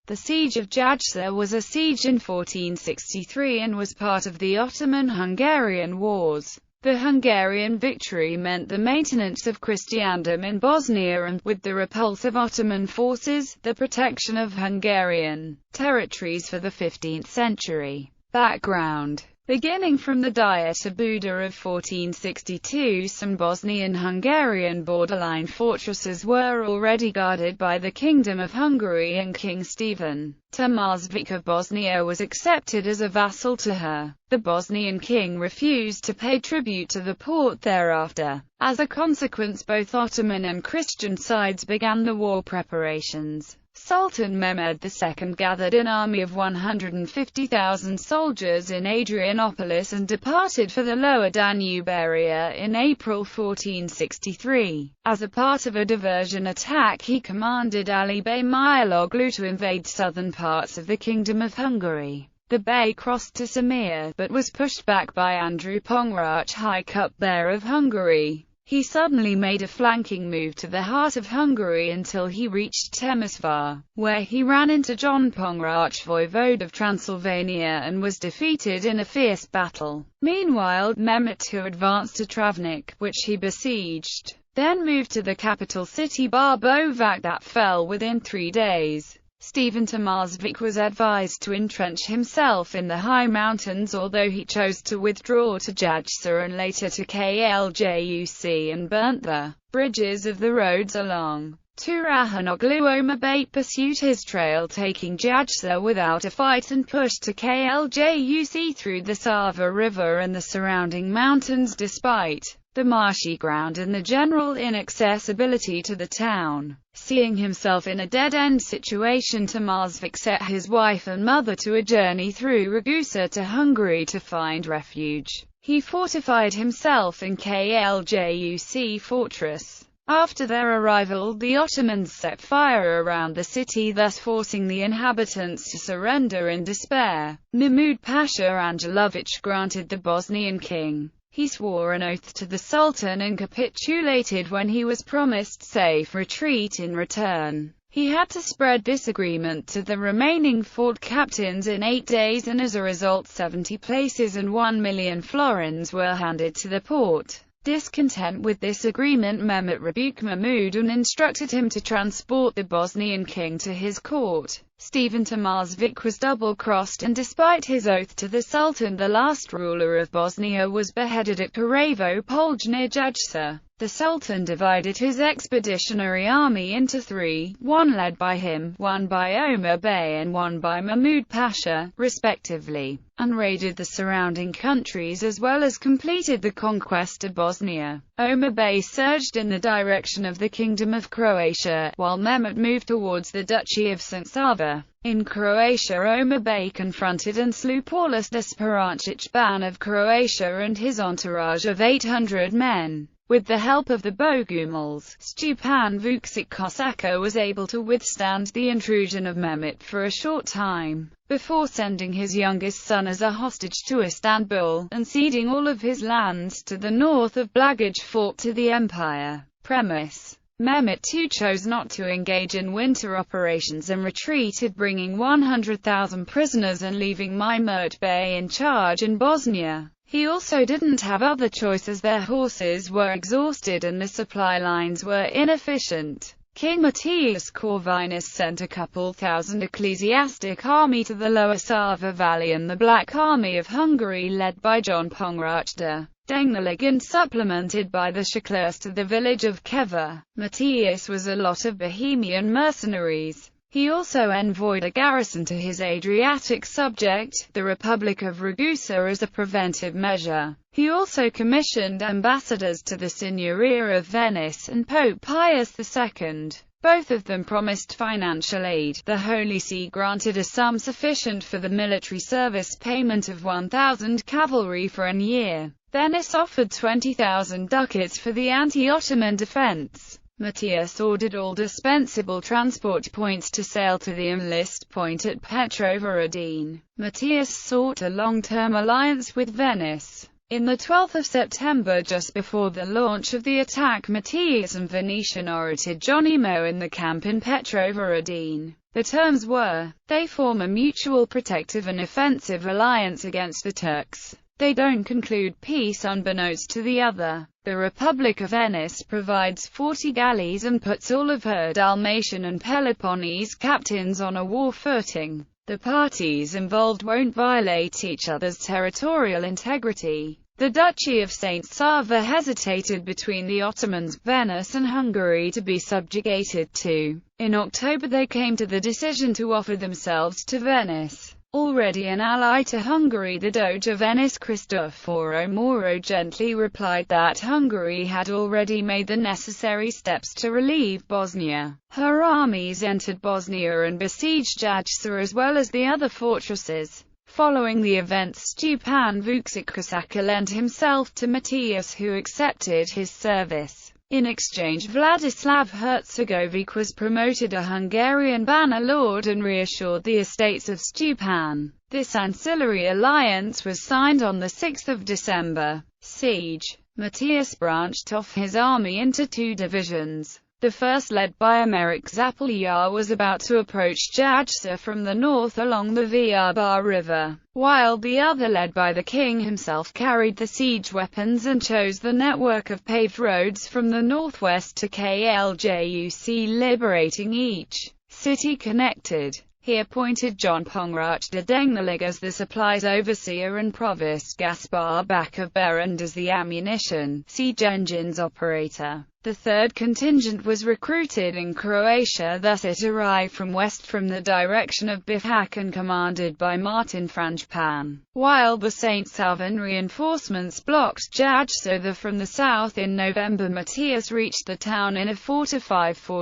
The siege of Jajce was a siege in 1463 and was part of the Ottoman-Hungarian Wars. The Hungarian victory meant the maintenance of Christendom in Bosnia and, with the repulse of Ottoman forces, the protection of Hungarian territories for the 15th century. Background. Beginning from the Diet of Buda of 1462, some Bosnian-Hungarian borderline fortresses were already guarded by the Kingdom of Hungary, and King Stephen Tomašević of Bosnia was accepted as a vassal to her. The Bosnian king refused to pay tribute to the Porte thereafter. As a consequence, both Ottoman and Christian sides began the war preparations. Sultan Mehmed II gathered an army of 150,000 soldiers in Adrianopolis and departed for the lower Danube area in April 1463. As a part of a diversion attack, he commanded Ali Bey Mihailoğlu to invade southern parts of the Kingdom of Hungary. The Bey crossed to Samir, but was pushed back by Andrew Pongrach, High Cupbearer of Hungary. He suddenly made a flanking move to the heart of Hungary until he reached Temesvar, where he ran into John Pongrach, voivode of Transylvania, and was defeated in a fierce battle. Meanwhile, Mehmet II advanced to Travnik, which he besieged, then moved to the capital city Barbovac that fell within 3 days. Stephen Tomašević was advised to entrench himself in the high mountains, although he chose to withdraw to Jajce and later to Kaljuc and burnt the bridges of the roads along Turahanoglu. Ömer pursued his trail, taking Jajce without a fight, and pushed to Kaljuc through the Sava River and the surrounding mountains despite the marshy ground and the general inaccessibility to the town. Seeing himself in a dead-end situation, Tomašević set his wife and mother to a journey through Ragusa to Hungary to find refuge. He fortified himself in Kaljuc fortress. After their arrival, the Ottomans set fire around the city, thus forcing the inhabitants to surrender in despair. Mahmud Pasha Angelović granted the Bosnian king. He swore an oath to the Sultan and capitulated when he was promised safe retreat in return. He had to spread this agreement to the remaining fort captains in 8 days, and as a result 70 places and 1 million florins were handed to the Porte. Discontent with this agreement, Mehmet rebuked Mahmud and instructed him to transport the Bosnian king to his court. Stephen Tomašević was double-crossed, and despite his oath to the Sultan, the last ruler of Bosnia was beheaded at Kravo Polje near Jajce. The Sultan divided his expeditionary army into 3, one led by him, one by Ömer Bey and one by Mahmud Pasha, respectively, and raided the surrounding countries as well as completed the conquest of Bosnia. Ömer Bey surged in the direction of the Kingdom of Croatia, while Mehmet moved towards the Duchy of St. Sava. In Croatia, Ömer Bey confronted and slew Paulus Desporancić Ban of Croatia and his entourage of 800 men. With the help of the Bogumils, Stjepan Vučić Kosača was able to withstand the intrusion of Mehmet for a short time, before sending his youngest son as a hostage to Istanbul, and ceding all of his lands to the north of Blagoj Fort to the empire. Premise: Mehmet II chose not to engage in winter operations and retreated, bringing 100,000 prisoners and leaving Mahmut Bey in charge in Bosnia. He also didn't have other choice, as their horses were exhausted and the supply lines were inefficient. King Matthias Corvinus sent a couple thousand ecclesiastic army to the lower Sava Valley, and the Black Army of Hungary, led by John Pongrach de Dengnalig, supplemented by the Shakers, to the village of Keva. Matthias was a lot of Bohemian mercenaries. He also envoyed a garrison to his Adriatic subject, the Republic of Ragusa, as a preventive measure. He also commissioned ambassadors to the Signoria of Venice and Pope Pius II. Both of them promised financial aid. The Holy See granted a sum sufficient for the military service payment of 1,000 cavalry for an year. Venice offered 20,000 ducats for the anti-Ottoman defense. Matthias ordered all dispensable transport points to sail to the enlist point at Petrovaradin. Matthias sought a long-term alliance with Venice. In the 12th of September, just before the launch of the attack, Matthias and Venetian orator Geronimo in the camp in Petrovaradin. The terms were, they form a mutual protective and offensive alliance against the Turks. They don't conclude peace unbeknownst to the other. The Republic of Venice provides 40 galleys and puts all of her Dalmatian and Peloponnese captains on a war footing. The parties involved won't violate each other's territorial integrity. The Duchy of St. Sava hesitated between the Ottomans, Venice and Hungary to be subjugated to. In October they came to the decision to offer themselves to Venice. Already an ally to Hungary, the Doge of Venice Cristoforo Moro gently replied that Hungary had already made the necessary steps to relieve Bosnia. Her armies entered Bosnia and besieged Jajce as well as the other fortresses. Following the events, Stjepan Vukošak lent himself to Matthias, who accepted his service. In exchange, Vladislav Herzegovich was promoted a Hungarian banner lord and reassured the estates of Stjepan. This ancillary alliance was signed on the 6th of December. Siege. Matthias branched off his army into two divisions. The first, led by Emeric Zapoljar, was about to approach Jajce from the north along the Vrbas River, while the other, led by the king himself, carried the siege weapons and chose the network of paved roads from the northwest to Kljuc, liberating each city connected. He appointed John Pongrach de Dengnalig as the supplies overseer and Provost Gaspar Bach of Berend as the ammunition, siege engines operator. The third contingent was recruited in Croatia, thus it arrived from west from the direction of Bihać and commanded by Martin Frangipan, while the St. Salvan reinforcements blocked Jajce from the south. In November, Matthias reached the town in a 4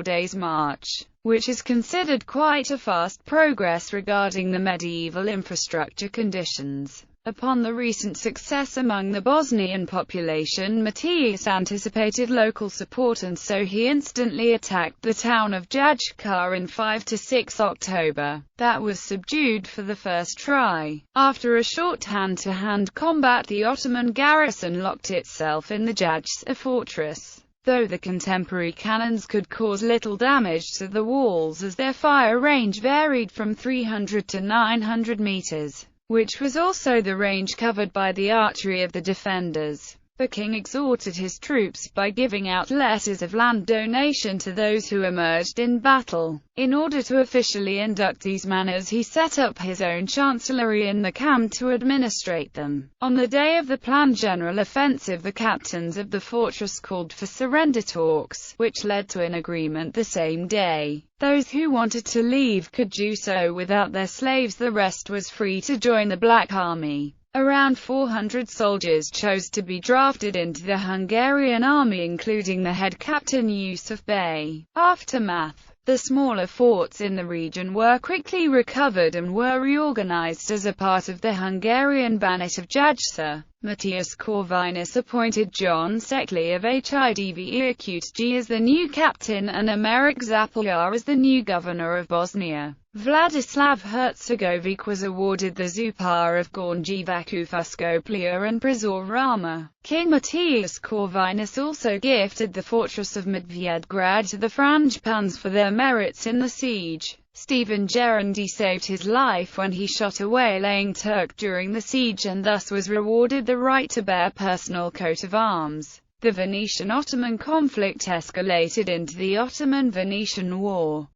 days march, which is considered quite a fast progress regarding the medieval infrastructure conditions. Upon the recent success among the Bosnian population, Matthias anticipated local support and so he instantly attacked the town of Jajce in 5–6 October. That was subdued for the first try. After a short hand-to-hand combat, the Ottoman garrison locked itself in the Jajce fortress. Though the contemporary cannons could cause little damage to the walls as their fire range varied from 300 to 900 meters. Which was also the range covered by the archery of the defenders. The king exhorted his troops by giving out letters of land donation to those who emerged in battle. In order to officially induct these manors, he set up his own chancellery in the camp to administrate them. On the day of the planned general offensive, the captains of the fortress called for surrender talks, which led to an agreement the same day. Those who wanted to leave could do so without their slaves, the rest was free to join the Black Army. Around 400 soldiers chose to be drafted into the Hungarian army, including the head captain Yusuf Bey. Aftermath. The smaller forts in the region were quickly recovered and were reorganized as a part of the Hungarian Banat of Jajce. Matthias Corvinus appointed John Seckley of Hidv as the new captain and Emeric Zapoljar as the new governor of Bosnia. Vladislav Herzegovich was awarded the Zupar of Gornji Vakufuskoplja and Prizorama. King Matthias Corvinus also gifted the fortress of Medvedgrad to the Frangipans for their merits in the siege. Stephen Gerendi saved his life when he shot a waylaying Turk during the siege and thus was rewarded the right to bear personal coat of arms. The Venetian-Ottoman conflict escalated into the Ottoman-Venetian War.